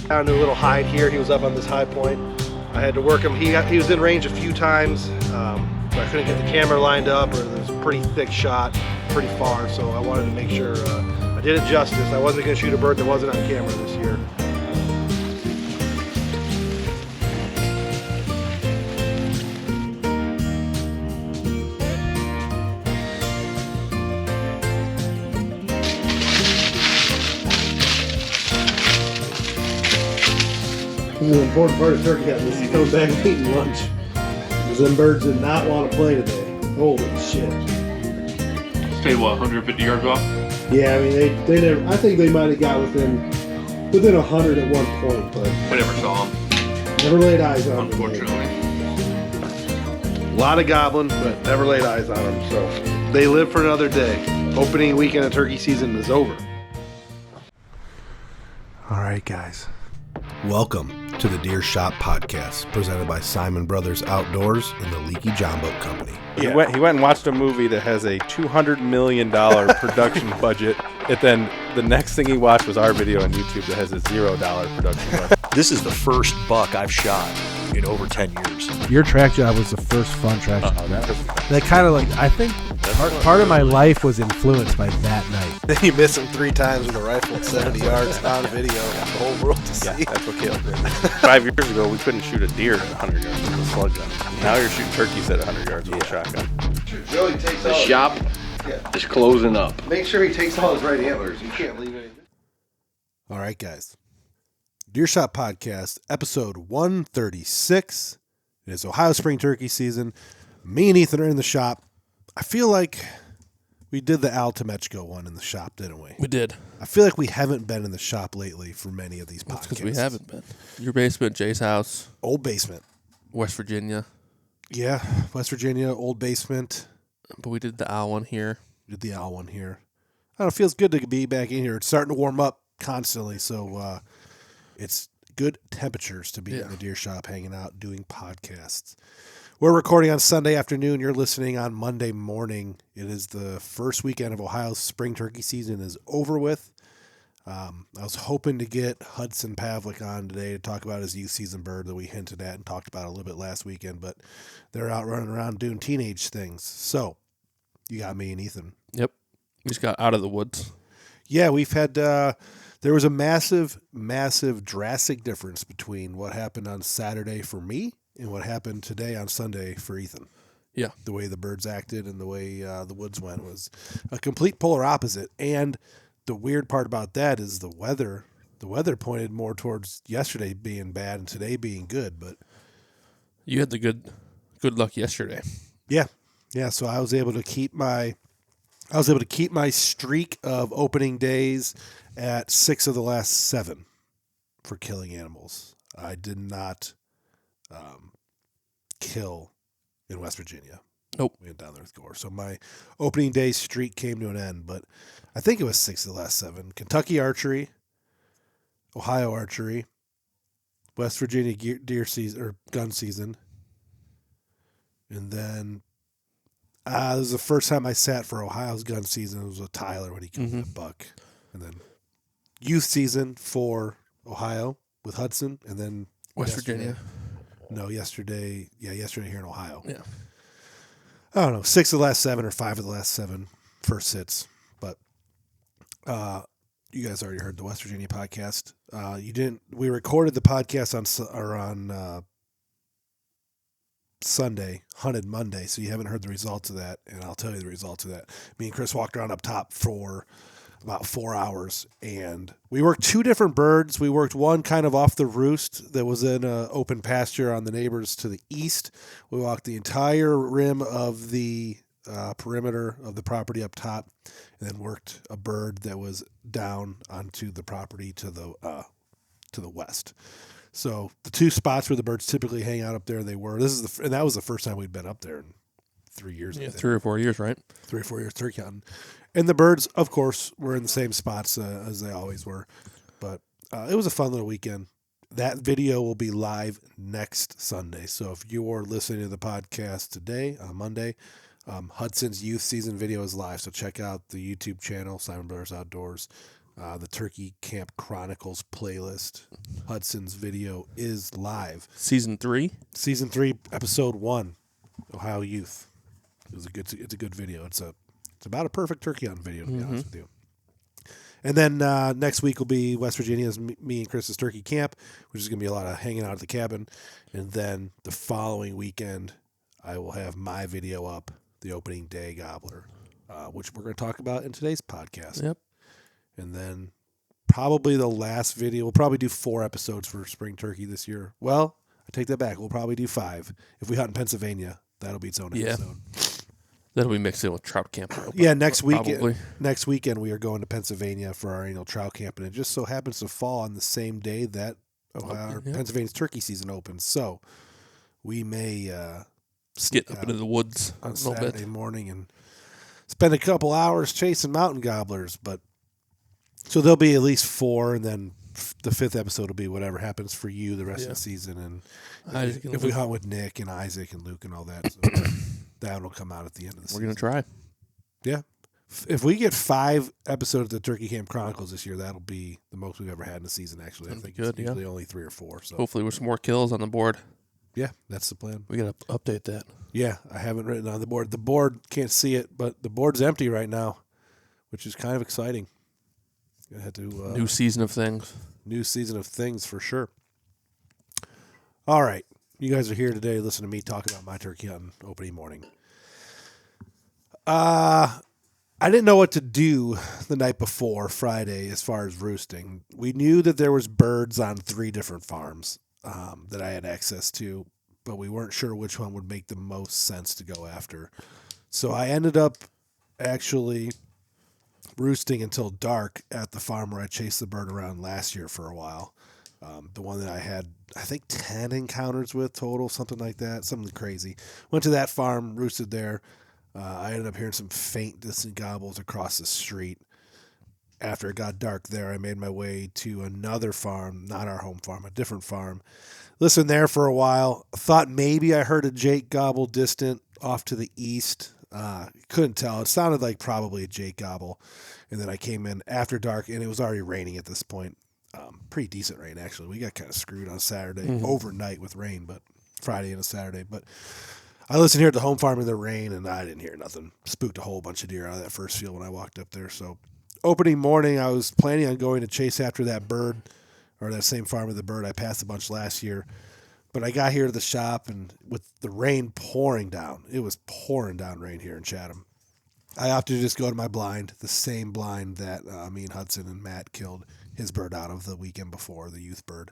Down to a little hide here. He was up on this high point. I had to work him. He was in range a few times, but I couldn't get the camera lined up, or there was a pretty thick shot, pretty far. So I wanted to make sure I did it justice. I wasn't going to shoot a bird that wasn't on camera this year. This is an important part of turkey hunting. This is coming back and eating lunch. Because them birds did not want to play today. Holy shit. Stay what, 150 yards off? Yeah, I mean they never. I think they might have got within 100 at one point, but I never saw them. Never laid eyes on them. Unfortunately. A lot of gobbling, but never laid eyes on them. So they live for another day. Opening weekend of turkey season is over. All right, guys. Welcome to the Deer Shop Podcast, presented by Siman Brothers Outdoors and the Leaky John Boat Company. Yeah. He went and watched a movie that has a $200 million production budget, and then the next thing he watched was our video on YouTube that has a $0 production budget. This is the first buck I've shot in over 10 years. Your track job was the first fun track job. That kind of like, I think part of my life was influenced by that night. Then you miss him 3 times with a rifle at 70 yards on video for the whole world to see. That's what Caleb did. 5 years ago, we couldn't shoot a deer at 100 yards with a slug gun. Now you're shooting turkeys at 100 yards with a shotgun. Joey takes The shop is closing up. Make sure he takes all his right antlers. You can't leave anything. All right, guys. Deer Shop Podcast, episode 136. It is Ohio spring turkey season. Me and Ethan are in the shop. I feel like we did the Al Temechko one in the shop, didn't we? We did. I feel like we haven't been in the shop lately for many of these podcasts. That's because we haven't been. Your basement, Jay's house. Old basement. West Virginia. Yeah, West Virginia, old basement. But we did the owl one here. Did the owl one here. I don't know, it feels good to be back in here. It's starting to warm up constantly, so it's good temperatures to be in the deer shop, hanging out, doing podcasts. We're recording on Sunday afternoon. You're listening on Monday morning. It is the first weekend of Ohio's spring turkey season is over with. I was hoping to get Hudson Pavlik on today to talk about his youth season bird that we hinted at and talked about a little bit last weekend, but they're out running around doing teenage things. So you got me and Ethan. Yep. We just got out of the woods. Yeah, we've had, there was a massive, drastic difference between what happened on Saturday for me and what happened today on Sunday for Ethan. Yeah. The way the birds acted and the way the woods went was a complete polar opposite. And the weird part about that is the weather. The weather pointed more towards yesterday being bad and today being good. But you had the good luck yesterday. Yeah. So I was able to keep my streak of opening days at 6 of the last 7 for killing animals. I did not kill in West Virginia. Nope. We went down there with Gore. So my opening day streak came to an end, but I think it was 6 of the last 7. Kentucky archery, Ohio archery, West Virginia deer season or gun season. And then this was the first time I sat for Ohio's gun season. It was with Tyler when he killed that buck. And then youth season for Ohio with Hudson, and then West Virginia. No, yesterday here in Ohio. Yeah. I don't know, 6 of the last 7 or 5 of the last 7 first sits. But you guys already heard the West Virginia podcast. You didn't. We recorded the podcast on Sunday, hunted Monday, so you haven't heard the results of that, and I'll tell you the results of that. Me and Chris walked around up top for about 4 hours, and we worked 2 different birds. We worked one kind of off the roost that was in an open pasture on the neighbors to the east. We walked the entire rim of the perimeter of the property up top, and then worked a bird that was down onto the property to the west. So the 2 spots where the birds typically hang out up there, they were. And that was the first time we'd been up there in 3 years. Yeah, 3 or 4 years, right? 3 or 4 years turkey hunting. And the birds, of course, were in the same spots as they always were. But it was a fun little weekend. That video will be live next Sunday. So if you're listening to the podcast today, on Monday, Hudson's youth season video is live. So check out the YouTube channel, Siman Brothers Outdoors. The Turkey Camp Chronicles playlist. Hudson's video is live. Season 3. Season 3, episode 1, Ohio Youth. It's a good video. It's about a perfect turkey hunting video, to be honest with you. And then next week will be West Virginia's me and Chris's Turkey Camp, which is going to be a lot of hanging out at the cabin. And then the following weekend, I will have my video up, the opening day Gobbler, which we're going to talk about in today's podcast. Yep. And then probably the last video, we'll probably do 4 episodes for spring turkey this year. Well, I take that back. We'll probably do 5. If we hunt in Pennsylvania, that'll be its own episode. That'll be mixed in with trout camp. Yeah, next weekend. Probably. Next weekend we are going to Pennsylvania for our annual trout camp, and it just so happens to fall on the same day that Pennsylvania's turkey season opens. So we may get up into the woods on a little Saturday bit. morning and spend a couple hours chasing mountain gobblers. But so there'll be at least 4, and then the 5th episode will be whatever happens for you the rest of the season. And if we hunt with Nick and Isaac and Luke and all that, so that'll come out at the end of the season. We're gonna try. Yeah. If we get 5 episodes of the Turkey Camp Chronicles this year, that'll be the most we've ever had in a season, actually. That'd I think be good, it's usually only 3 or 4. So Hopefully with some more kills on the board. yeah, that's the plan. We gotta update that. Yeah, I haven't written on the board. The board, can't see it, but the board's empty right now, which is kind of exciting. I had to New season of things. New season of things for sure. All right. You guys are here today to listen to me talk about my turkey hunting opening morning. I didn't know what to do the night before Friday as far as roosting. We knew that there was birds on 3 different farms that I had access to, but we weren't sure which one would make the most sense to go after. So I ended up actually roosting until dark at the farm where I chased the bird around last year for a while. The one that I had, I think, 10 encounters with total, something like that, something crazy. Went to that farm, roosted there. I ended up hearing some faint, distant gobbles across the street. After it got dark there, I made my way to another farm, not our home farm, a different farm. Listened there for a while. Thought maybe I heard a Jake gobble distant off to the east. Couldn't tell. It sounded like probably a Jake gobble. And then I came in after dark, and it was already raining at this point. Pretty decent rain, actually. We got kind of screwed on Saturday overnight with rain, but Friday and a Saturday. But I listened here at the home farm in the rain, and I didn't hear nothing. Spooked a whole bunch of deer out of that first field when I walked up there. So opening morning, I was planning on going to chase after that bird, or that same farm with the bird. I passed a bunch last year. But I got here to the shop, and with the rain pouring down, it was pouring down rain here in Chatham. I opted to just go to my blind, the same blind that me and Hudson and Matt killed his bird out of the weekend before, the youth bird.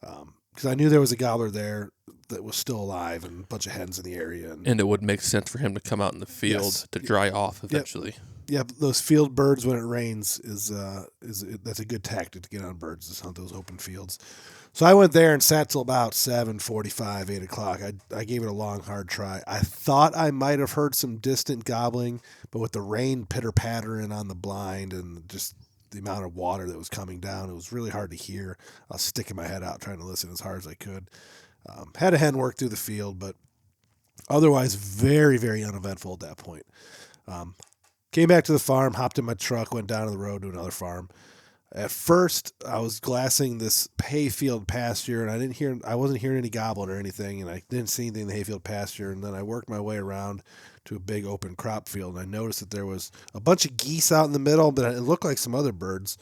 Because I knew there was a gobbler there that was still alive and a bunch of hens in the area. And it would make sense for him to come out in the field to dry off eventually. Yeah, those field birds when it rains that's a good tactic to get on birds, is hunt those open fields. So I went there and sat till about 7:45, 8 o'clock. I gave it a long, hard try. I thought I might have heard some distant gobbling, but with the rain pitter-pattering on the blind and just the amount of water that was coming down, it was really hard to hear. I was sticking my head out trying to listen as hard as I could. Had a hen work through the field, but otherwise very, very uneventful at that point. Came back to the farm, hopped in my truck, went down to the road to another farm. At first, I was glassing this hayfield pasture, and I wasn't hearing any gobbling or anything, and I didn't see anything in the hayfield pasture. And then I worked my way around to a big open crop field, and I noticed that there was a bunch of geese out in the middle, but it looked like some other birds.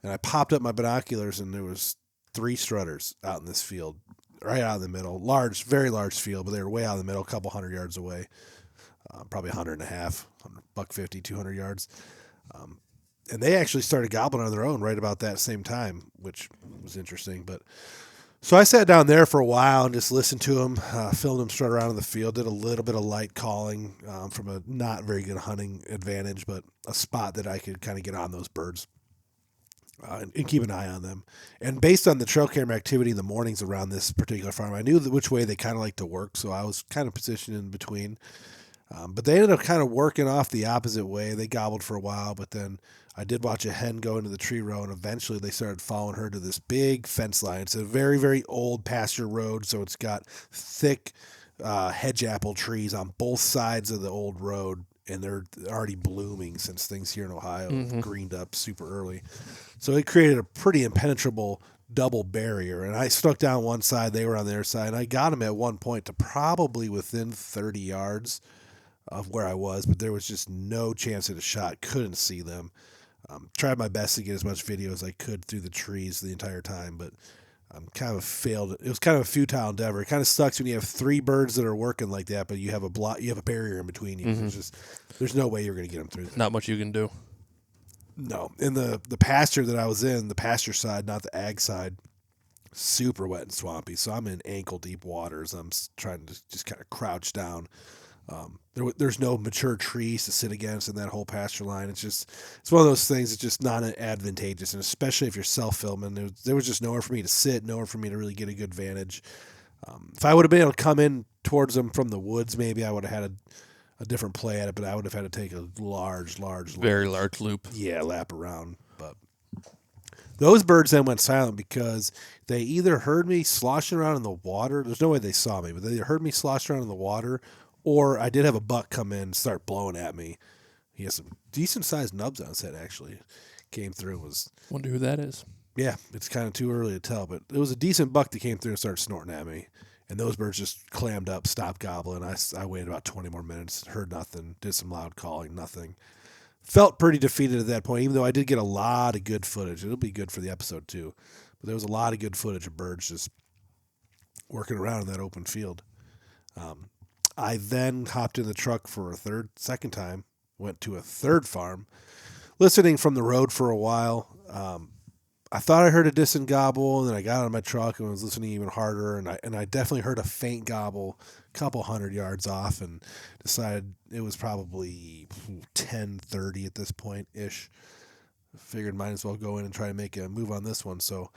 And I popped up my binoculars, and there was 3 strutters out in this field, right out in the middle. Large, very large field, but they were way out in the middle, a couple 100 yards away, probably 150, 150, 200 yards. And they actually started gobbling on their own right about that same time, which was interesting. But so I sat down there for a while and just listened to them, filmed them strut around in the field, did a little bit of light calling from a not very good hunting advantage, but a spot that I could kind of get on those birds and keep an eye on them. And based on the trail camera activity in the mornings around this particular farm, I knew which way they kind of like to work, so I was kind of positioned in between. But they ended up kind of working off the opposite way. They gobbled for a while, but then I did watch a hen go into the tree row, and eventually they started following her to this big fence line. It's a very, very old pasture road, so it's got thick hedge apple trees on both sides of the old road. and they're already blooming since things here in Ohio have greened up super early. So it created a pretty impenetrable double barrier, and I stuck down one side, they were on their side, and I got them at one point to probably within 30 yards of where I was, but there was just no chance at a shot. Couldn't see them. Tried my best to get as much video as I could through the trees the entire time, but kind of failed. It was kind of a futile endeavor. It kind of sucks when you have three birds that are working like that, but you have a barrier in between you. There's no way you're going to get them through there. Not much you can do. No. In the pasture that I was in, the pasture side, not the ag side, super wet and swampy. So I'm in ankle deep waters. I'm trying to just kind of crouch down. There's no mature trees to sit against in that whole pasture line. It's one of those things that's just not advantageous, and especially if you're self-filming, there was just nowhere for me to sit, nowhere for me to really get a good vantage. If I would have been able to come in towards them from the woods, maybe I would have had a different play at it, but I would have had to take a Very large loop. Yeah, lap around. But those birds then went silent because they either heard me sloshing around in the water. There's no way they saw me, but they either heard me slosh around in the water, or I did have a buck come in and start blowing at me. He has some decent-sized nubs on his head, actually. Came through. Wonder who that is. Yeah, it's kind of too early to tell, but it was a decent buck that came through and started snorting at me. And those birds just clammed up, stopped gobbling. I waited about 20 more minutes, heard nothing, did some loud calling, nothing. Felt pretty defeated at that point, even though I did get a lot of good footage. It'll be good for the episode, too. But there was a lot of good footage of birds just working around in that open field. I then hopped in the truck for a second time, went to a third farm, listening from the road for a while. I thought I heard a distant gobble, and then I got out of my truck and was listening even harder, and I definitely heard a faint gobble a couple 100 yards off, and decided it was probably 10:30 at this point-ish. Figured might as well go in and try to make a move on this one. So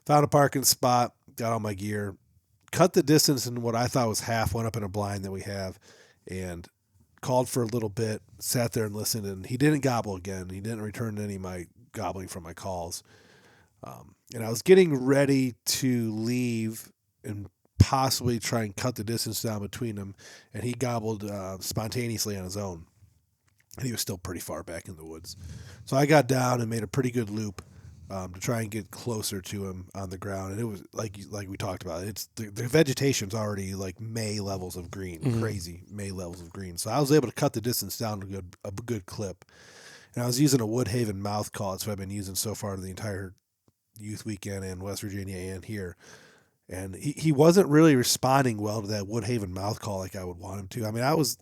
found a parking spot, got all my gear, cut the distance in what I thought was half, went up in a blind that we have, and called for a little bit, sat there and listened, and he didn't gobble again. He didn't return any of my gobbling from my calls. And I was getting ready to leave and possibly try and cut the distance down between them, and he gobbled spontaneously on his own. And he was still pretty far back in the woods. So I got down and made a pretty good loop to try and get closer to him on the ground. And it was like we talked about, it's the vegetation's already like May levels of green, crazy May levels of green. So I was able to cut the distance down to a good clip. And I was using a Woodhaven mouth call. That's what I've been using so far the entire youth weekend in West Virginia and here. And he wasn't really responding well to that Woodhaven mouth call like I would want him to. I mean, I was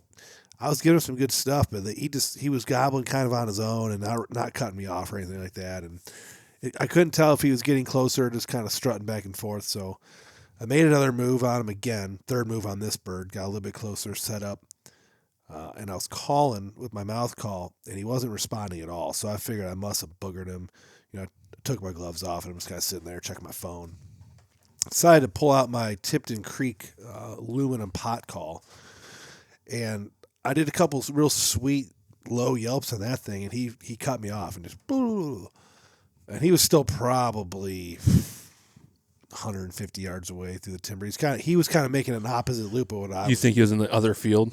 giving him some good stuff, but he was gobbling kind of on his own and not cutting me off or anything like that. And I couldn't tell if he was getting closer, just kind of strutting back and forth. So I made another move on him again, third move on this bird, got a little bit closer, set up, and I was calling with my mouth call, and he wasn't responding at all. So I figured I must have boogered him. I took my gloves off, and I was kind of sitting there checking my phone. Decided to pull out my Tipton Creek aluminum pot call, and I did a couple real sweet low yelps on that thing, and he cut me off and just boo. And he was still probably 150 yards away through the timber. He was kind of making an opposite loop of what I was. You think he was in the other field?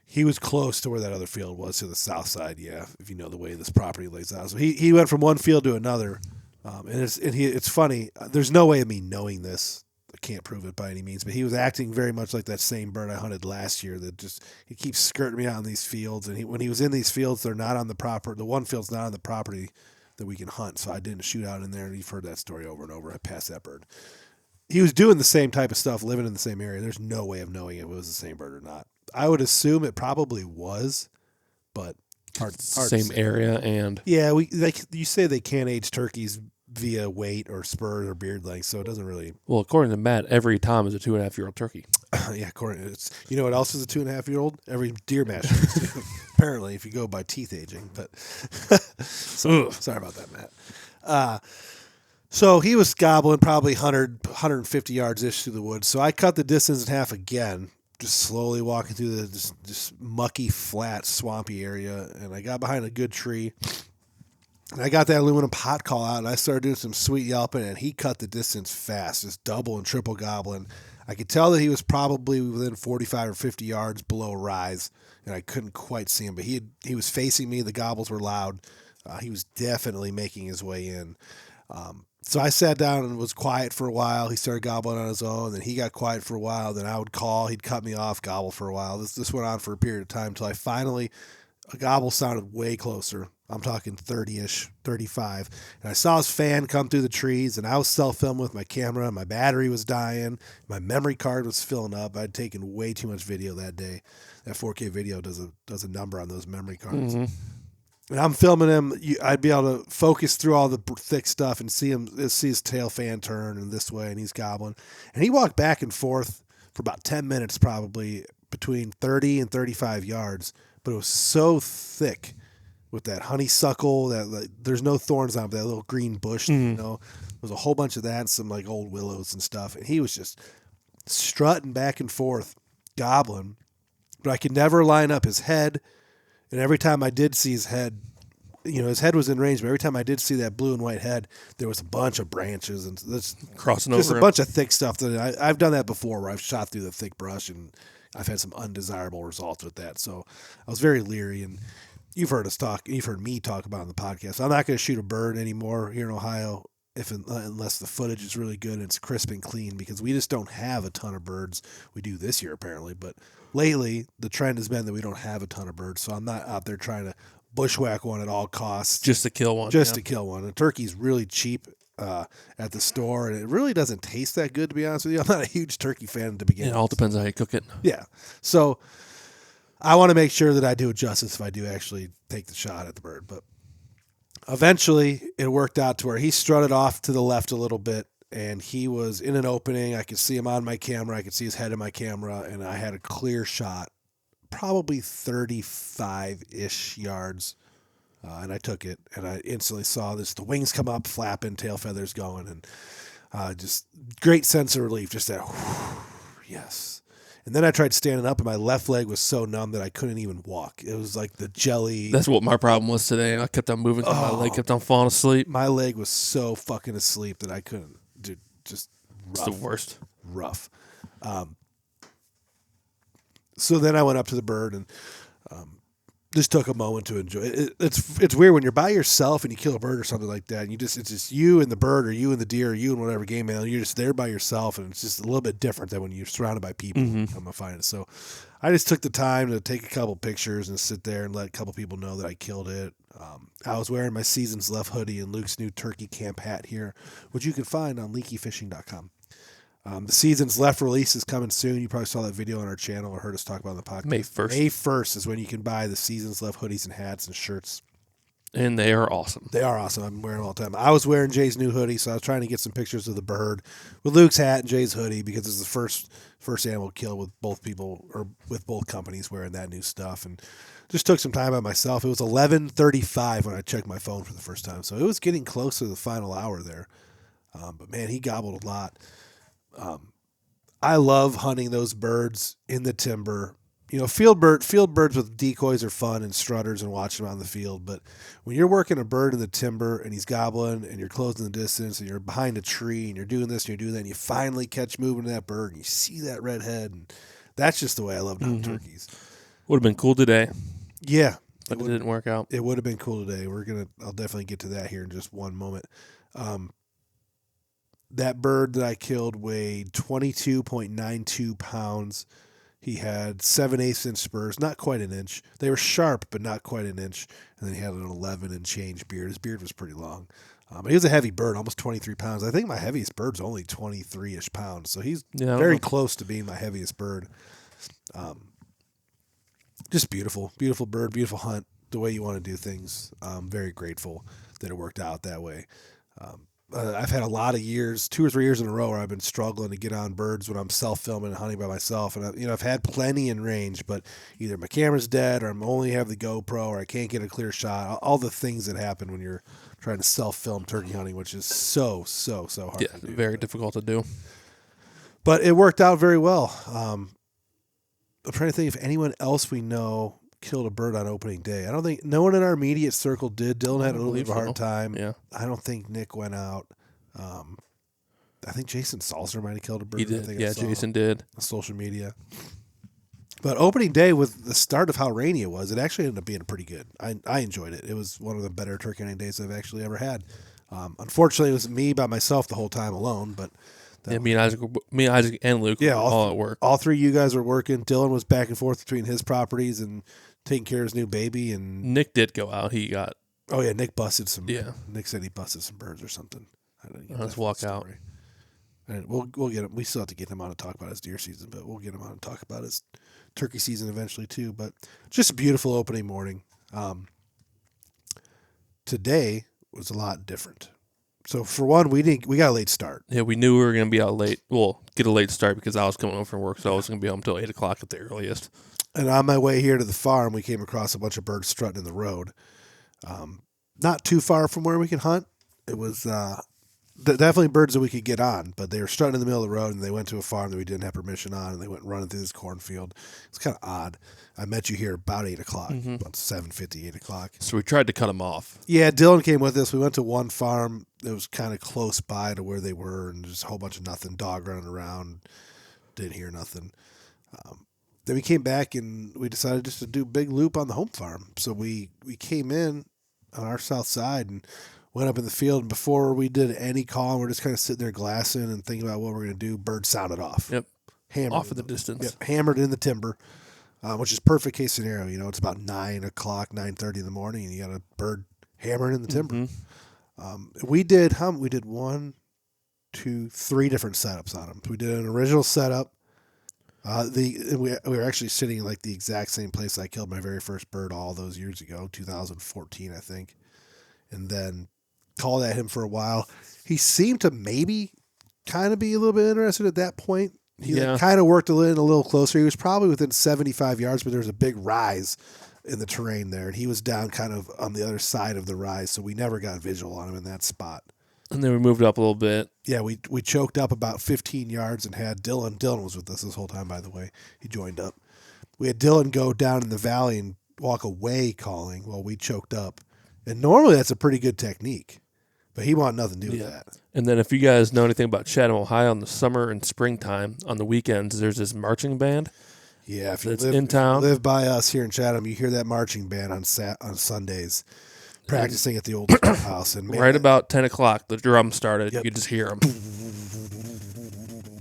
He was close to where that other field was, to the south side, yeah, if you know the way this property lays out. So he went from one field to another, and it's funny. There's no way of me knowing this. I can't prove it by any means, but he was acting very much like that same bird I hunted last year that he keeps skirting me out in these fields, and when he was in these fields, they're not on the property. The one field's not on the property that we can hunt, so I didn't shoot out in there, and you've heard that story over and over. I passed that bird. He was doing the same type of stuff, living in the same area. There's no way of knowing if it was the same bird or not. I would assume it probably was, but hard Same area, and yeah, you say they can't age turkeys via weight or spurs or beard length, so it doesn't really. Well, according to Matt, every Tom is a 2.5-year-old turkey. Yeah, you know what else is a 2.5-year-old? Every deer master is, apparently, if you go by teeth aging. But sorry about that, Matt. So he was gobbling probably 150 yards ish through the woods. So I cut the distance in half again, just slowly walking through this mucky, flat, swampy area, and I got behind a good tree. And I got that aluminum pot call out, and I started doing some sweet yelping, and he cut the distance fast, just double and triple gobbling. I could tell that he was probably within 45 or 50 yards below a rise, and I couldn't quite see him. But he was facing me. The gobbles were loud. He was definitely making his way in. So I sat down and was quiet for a while. He started gobbling on his own. Then he got quiet for a while. Then I would call. He'd cut me off, gobble for a while. This went on for a period of time until I finally, a gobble sounded way closer. I'm talking 30-ish, 35. And I saw his fan come through the trees, and I was self-filming with my camera. My battery was dying. My memory card was filling up. I'd taken way too much video that day. That 4K video does a number on those memory cards. Mm-hmm. And I'm filming him. I'd be able to focus through all the thick stuff and see his tail fan turn and this way, and he's gobbling. And he walked back and forth for about 10 minutes, probably between 30 and 35 yards. But it was so thick with that honeysuckle that there's no thorns on it, but that little green bush. You know, there was a whole bunch of that and some like old willows and stuff. And he was just strutting back and forth, gobbling. But I could never line up his head. And every time I did see his head, his head was in range, but every time I did see that blue and white head, there was a bunch of branches and crossing just over a bunch of thick stuff. That I've done that before, where I've shot through the thick brush, and I've had some undesirable results with that. So I was very leery. And you've heard me talk about it on the podcast. I'm not going to shoot a bird anymore here in Ohio unless the footage is really good and it's crisp and clean, because we just don't have a ton of birds. We do this year apparently, but lately the trend has been that we don't have a ton of birds. So I'm not out there trying to bushwhack one at all costs. Just to kill one. To kill one. A turkey's really cheap at the store, and it really doesn't taste that good, to be honest with you. I'm not a huge turkey fan to begin with. It all depends on how you cook it. Yeah. So I want to make sure that I do it justice if I do actually take the shot at the bird. But eventually it worked out to where he strutted off to the left a little bit, and he was in an opening. I could see him on my camera. I could see his head in my camera, and I had a clear shot, probably 35-ish yards. And I took it, and I instantly saw the wings come up, flapping, tail feathers going, and just great sense of relief, just that, yes. And then I tried standing up, and my left leg was so numb that I couldn't even walk. It was like the jelly. That's what my problem was today. I kept on moving, my leg kept on falling asleep. My leg was so fucking asleep that I couldn't, dude, just rough. It's the worst. Rough. So then I went up to the bird and just took a moment to enjoy it. It's weird when you're by yourself and you kill a bird or something like that, and it's just you and the bird, or you and the deer, or you and whatever game animal. You're just there by yourself, and it's just a little bit different than when you're surrounded by people. I'm gonna find it. So I just took the time to take a couple pictures and sit there and let a couple people know that I killed it. I was wearing my Seasons Left hoodie and Luke's new turkey camp hat here, which you can find on leakyfishing.com. The Seasons Left release is coming soon. You probably saw that video on our channel or heard us talk about it on the podcast. May 1st. May 1st is when you can buy the Seasons Left hoodies and hats and shirts. And they are awesome. They are awesome. I'm wearing them all the time. I was wearing Jay's new hoodie, so I was trying to get some pictures of the bird with Luke's hat and Jay's hoodie, because it's the first animal kill with both people, or with both companies wearing that new stuff. And just took some time by myself. It was 11:35 when I checked my phone for the first time, so it was getting close to the final hour there. But man, he gobbled a lot. I love hunting those birds in the timber. Field birds with decoys are fun, and strutters, and watching them out in the field. But when you're working a bird in the timber and he's gobbling, and you're closing the distance, and you're behind a tree, and you're doing this and you're doing that, and you finally catch moving to that bird, and you see that red head, and that's just the way I love to hunt turkeys. Would have been cool today. Yeah, but it didn't work out. It would have been cool today. I'll definitely get to that here in just one moment. That bird that I killed weighed 22.92 pounds. He had 7/8 inch spurs, not quite an inch. They were sharp, but not quite an inch. And then he had an 11 and change beard. His beard was pretty long. But he was a heavy bird, almost 23 pounds. I think my heaviest bird's only 23-ish pounds. So he's very close to being my heaviest bird. Just beautiful, beautiful bird, beautiful hunt, the way you want to do things. I'm very grateful that it worked out that way. I've had a lot of years, 2 or 3 years in a row, where I've been struggling to get on birds when I'm self-filming and hunting by myself. And I've had plenty in range, but either my camera's dead, or I'm only have the GoPro, or I can't get a clear shot. All the things that happen when you're trying to self-film turkey hunting, which is so hard. Yeah, to do. very difficult to do. But it worked out very well. I'm trying to think if anyone else we know killed a bird on opening day. I don't think no one in our immediate circle did. Dylan had a little bit of a hard time. Yeah. I don't think Nick went out. I think Jason Salzer might have killed a bird. He I did. think Yeah, Jason did. on social media. But opening day, with the start of how rainy it was, it actually ended up being pretty good. I enjoyed it. It was one of the better turkey hunting days I've actually ever had. Unfortunately, it was me by myself the whole time alone. But Yeah, me and Isaac, and Luke Yeah, were all at work. all three of you guys were working. Dylan was back and forth between his properties and taking care of his new baby. And Nick did go out. He got Nick busted some. Yeah. Nick said he busted some birds or something. I didn't get Let's that walk full out. story. And we'll get him. We still have to get him on to talk about his deer season, but we'll get him on and talk about his turkey season eventually too. But just a beautiful opening morning. Today was a lot different. So for one, we got a late start. Yeah, we knew we were going to be out late. Well, get a late start because I was coming home from work, so I was going to be home until 8 o'clock at the earliest. And on my way here to the farm, we came across a bunch of birds strutting in the road. Not too far from where we could hunt. It was definitely birds that we could get on, but they were strutting in the middle of the road, and they went to a farm that we didn't have permission on, and they went running through this cornfield. It's kind of odd. I met you here about 8 o'clock, about 7:50, 8 o'clock. So we tried to cut them off. Yeah, Dylan came with us. We went to one farm that was kind of close by to where they were, and just a whole bunch of nothing, dog running around. Didn't hear nothing. Then we came back, and we decided just to do a big loop on the home farm. So we came in on our south side and went up in the field. And before we did any call, we're just kind of sitting there glassing and thinking about what we're going to do. Bird sounded off. Yep. Hammered Off in the distance. Yep, hammered in the timber, which is perfect case scenario. You know, it's about 9 o'clock, 9:30 in the morning, and you got a bird hammering in the timber. We did 1, 2, 3 different setups on them. We did an original setup. We were actually sitting in like the exact same place I killed my very first bird all those years ago, 2014, I think. And then called at him for a while. He seemed to maybe kind of be a little bit interested at that point. He kind of worked a little closer. He was probably within 75 yards, but there was a big rise in the terrain there. And he was down kind of on the other side of the rise, so we never got visual on him in that spot. And then we moved up a little bit. Yeah, we choked up about 15 yards and had Dylan. Dylan was with us this whole time, by the way. He joined up. We had Dylan go down in the valley and walk away calling while we choked up. And normally that's a pretty good technique, but he wanted nothing to do with that. And then if you guys know anything about Chatham, Ohio, in the summer and springtime, on the weekends, there's this marching band. Yeah, if you live by us here in Chatham, you hear that marching band on Sundays. Practicing at the old house, and right about 10 o'clock, the drum started. You could just hear them,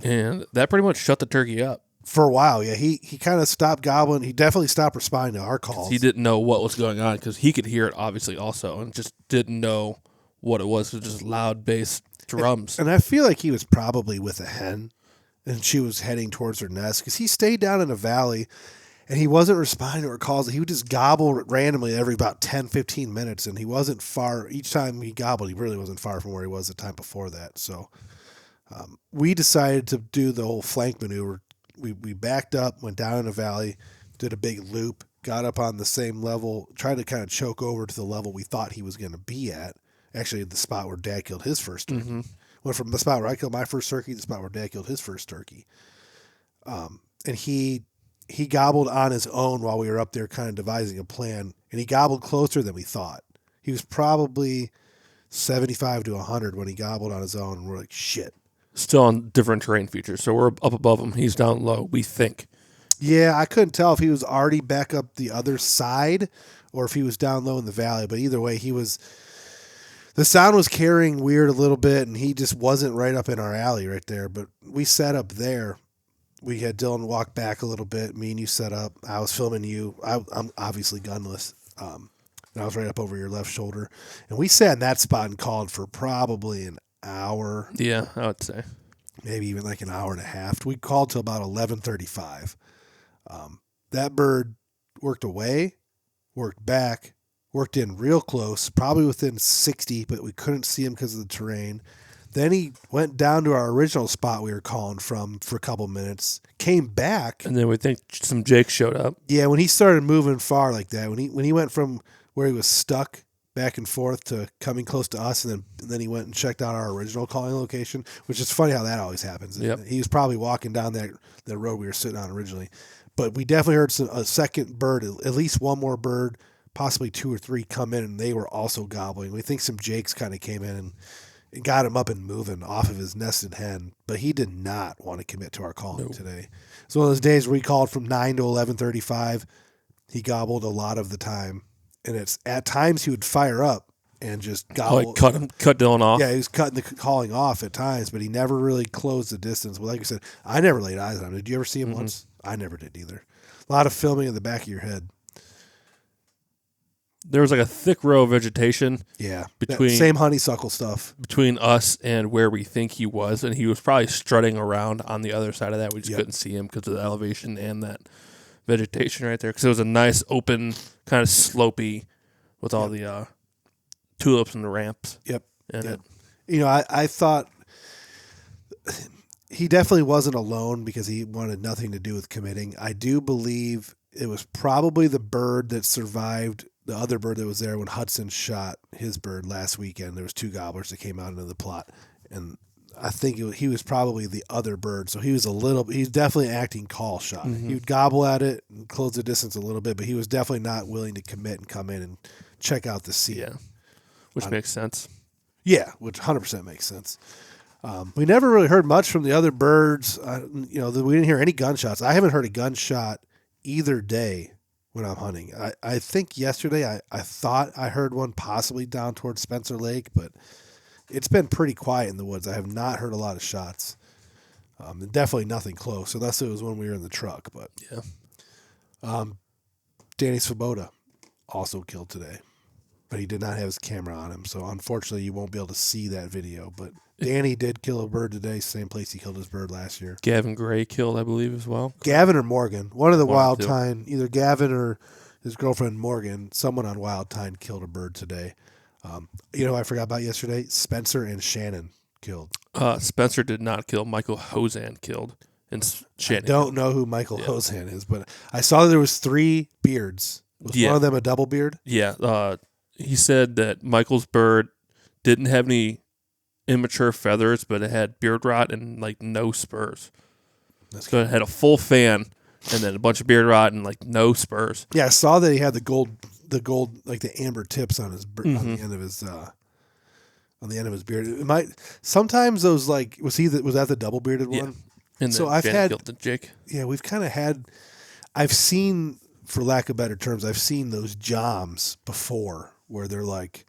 and that pretty much shut the turkey up for a while. Yeah, he kind of stopped gobbling. He definitely stopped responding to our calls. He didn't know what was going on because he could hear it obviously also, and just didn't know what it was. It was just loud bass drums. And I feel like he was probably with a hen, and she was heading towards her nest because he stayed down in a valley. And he wasn't responding to her calls. He would just gobble randomly every about 10, 15 minutes. And he wasn't far. Each time he gobbled, he really wasn't far from where he was the time before that. So we decided to do the whole flank maneuver. We backed up, went down in a valley, did a big loop, got up on the same level, tried to kind of choke over to the level we thought he was going to be at. Actually, the spot where Dad killed his first turkey. Went from the spot where I killed my first turkey to the spot where Dad killed his first turkey. And he gobbled on his own while we were up there kind of devising a plan, and he gobbled closer than we thought. He was probably 75 to 100 when he gobbled on his own, and we're like, shit. Still on different terrain features, so we're up above him. He's down low, we think. Yeah, I couldn't tell if he was already back up the other side or if he was down low in the valley, but either way, the sound was carrying weird a little bit, and he just wasn't right up in our alley right there, but we sat up there. We had Dylan walk back a little bit. Me and you set up. I was filming you. I'm obviously gunless. And I was right up over your left shoulder. And we sat in that spot and called for probably an hour. Yeah, I would say. Maybe even like an hour and a half. We called till about 11:35. That bird worked away, worked back, worked in real close, probably within 60, but we couldn't see him because of the terrain. Then he went down to our original spot we were calling from for a couple minutes, came back. And then we think some Jake showed up. Yeah, when he started moving far like that, when he went from where he was stuck back and forth to coming close to us, and then he went and checked out our original calling location, which is funny how that always happens. Yep. He was probably walking down that road we were sitting on originally. But we definitely heard a second bird, at least one more bird, possibly 2 or 3 come in, and they were also gobbling. We think some Jakes kind of came in and got him up and moving off of his nested hen, but he did not want to commit to our calling today. It's one of those days where we called from 9 to 11:35. He gobbled a lot of the time, and it's at times he would fire up and just gobble. Cut Dylan off. Yeah, he was cutting the calling off at times, but he never really closed the distance. Well, like I said, I never laid eyes on him. Did you ever see him once? I never did either. A lot of filming in the back of your head. There was like a thick row of vegetation. Yeah, between same honeysuckle stuff between us and where we think he was, and he was probably strutting around on the other side of that. We just couldn't see him because of the elevation and that vegetation right there. Because it was a nice open, kind of slopey, with all the tulips and the ramps. Yep. And I thought he definitely wasn't alone because he wanted nothing to do with committing. I do believe it was probably the bird that survived. The other bird that was there when Hudson shot his bird last weekend, there was 2 gobblers that came out into the plot, and I think he was probably the other bird. So he's definitely acting call shot. He would gobble at it and close the distance a little bit, but he was definitely not willing to commit and come in and check out the scene. Yeah, which makes sense. Yeah, which 100% makes sense. We never really heard much from the other birds. We didn't hear any gunshots. I haven't heard a gunshot either day when I'm hunting. I think yesterday I thought I heard one possibly down towards Spencer Lake, but it's been pretty quiet in the woods. I have not heard a lot of shots. Definitely nothing close, unless it was when we were in the truck. But yeah. Danny Svoboda also killed today, but he did not have his camera on him, so unfortunately you won't be able to see that video. But Danny did kill a bird today, same place he killed his bird last year. Gavin Gray killed, I believe, as well. Gavin or Morgan, one of the Wild too. Tine, either Gavin or his girlfriend Morgan, someone on Wild Tine killed a bird today. I forgot about yesterday? Spencer and Shannon killed. Spencer did not kill. Michael Hosan killed. And Shannon. I don't know who Michael Hosan is, but I saw there was 3 beards. Was one of them a double beard? Yeah. He said that Michael's bird didn't have any immature feathers, but it had beard rot and like no spurs. So it had a full fan and then a bunch of beard rot and like no spurs. Yeah, I saw that he had the gold like the amber tips on his on the end of his beard. It might sometimes those like was that the double bearded one? And so then I've Shannon had killed the Jake. Yeah, we've kind of had. I've seen, for lack of better terms, I've seen those joms before where they're like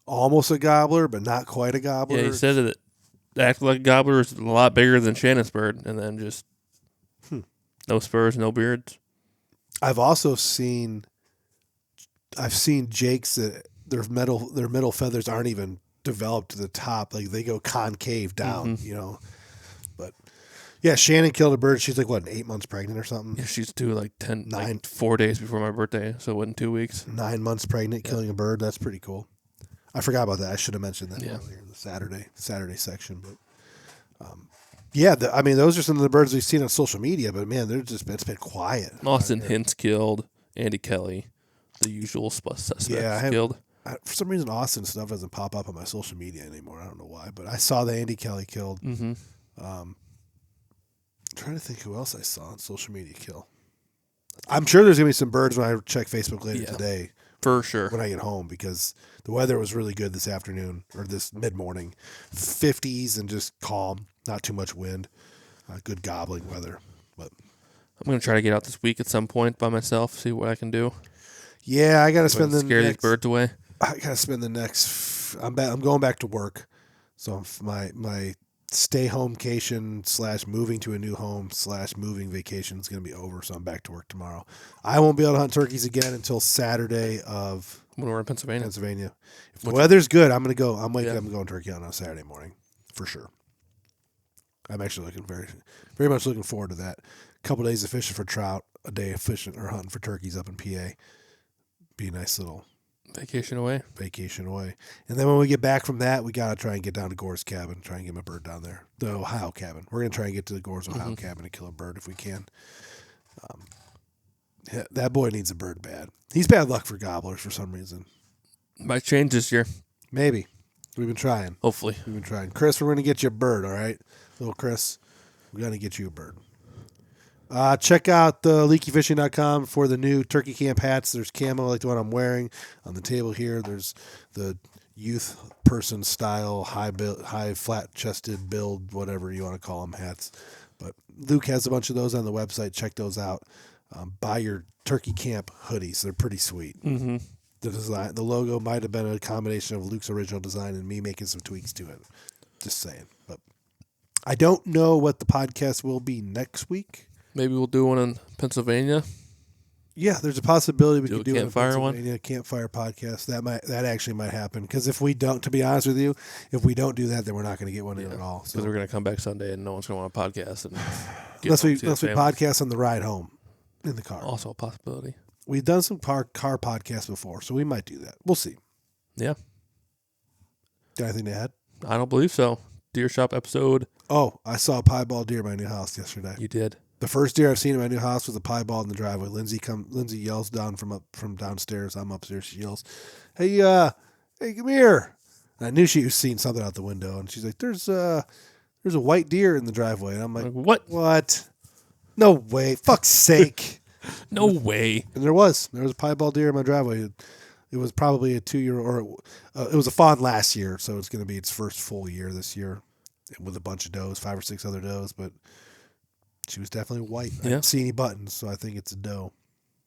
almost a gobbler, but not quite a gobbler. Yeah, he said that acting like a gobbler is a lot bigger than Shannon's bird, and then just no spurs, no beards. I've also seen jakes that their middle feathers aren't even developed to the top, like they go concave down, But yeah, Shannon killed a bird. She's like 8 months pregnant or something? Yeah, she's due like 4 days before my birthday, so in 2 weeks. 9 months pregnant, killing a bird. That's pretty cool. I forgot about that. I should have mentioned that earlier in the Saturday section. But those are some of the birds we've seen on social media. But man, it's been quiet. Austin Hintz killed. Andy Kelly, the usual suspects, killed. For some reason, Austin stuff doesn't pop up on my social media anymore. I don't know why, but I saw the Andy Kelly killed. Mm-hmm. I'm trying to think who else I saw on social media kill. I'm sure there's going to be some birds when I check Facebook later today. For sure. When I get home, because the weather was really good this afternoon or this mid-morning. 50s and just calm, not too much wind. Good gobbling weather. But I'm going to try to get out this week at some point by myself, see what I can do. Yeah, I got to spend scare these birds away. I got to spend the next. I'm going back to work, so my stay homecation / moving to a new home / moving vacation is going to be over. So I'm back to work tomorrow. I won't be able to hunt turkeys again until Saturday of when we're in Pennsylvania. If the weather's good, I'm going to go. I'm going turkey hunting on a Saturday morning for sure. I'm actually looking very much looking forward to that. A couple days of fishing for trout, a day of fishing or hunting for turkeys up in PA. Be a nice little vacation away. And then when we get back from that, we got to try and get down to Gore's cabin, try and get my bird down there. The Ohio cabin. We're going to try and get to the Gore's Ohio cabin and kill a bird if we can. That boy needs a bird bad. He's bad luck for gobblers for some reason. Might change this year. Maybe. We've been trying. Hopefully. We've been trying. Chris, we're going to get you a bird, all right? Little Chris, we're going to get you a bird. Check out leakyfishing.com for the new turkey camp hats. There's camo like the one I'm wearing on the table here. There's the youth person style, high flat chested build, whatever you want to call them, hats. But Luke has a bunch of those on the website. Check those out. Buy your turkey camp hoodies. They're pretty sweet. Mm-hmm. The design, the logo might have been a combination of Luke's original design and me making some tweaks to it. Just saying. But I don't know what the podcast will be next week. Maybe we'll do one in Pennsylvania. Yeah, there's a possibility we Do could a do campfire a one? Pennsylvania campfire podcast. That actually might happen because if we don't, to be honest with you, if we don't do that, then we're not going to get one in at all. Because we're going to come back Sunday and no one's going to want a podcast. And unless we podcast on the ride home in the car. Also a possibility. We've done some car podcasts before, so we might do that. We'll see. Yeah. Got anything to add? I don't believe so. Deer Shop episode. Oh, I saw a piebald deer in my new house yesterday. You did. The first deer I've seen in my new house was a piebald in the driveway. Lindsay yells down from downstairs. I'm upstairs. She yells, "Hey, come here!" And I knew she was seeing something out the window, and she's like, "There's a white deer in the driveway." And I'm like, What? What? No way! Fuck's sake! No way. And there was a piebald deer in my driveway. It was probably a 2-year, or it was a fawn last year, so it's going to be its first full year this year, with a bunch of does, 5 or 6 other does, but. She was definitely white. I didn't see any buttons, so I think it's a doe.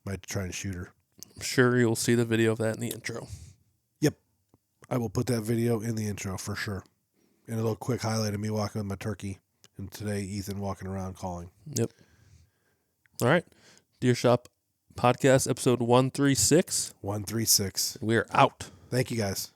Might try and shoot her. I'm sure you'll see the video of that in the intro. Yep. I will put that video in the intro for sure. And a little quick highlight of me walking with my turkey. And today, Ethan walking around calling. Yep. All right. Deer Shop Podcast, episode 136. 136. We're out. Thank you, guys.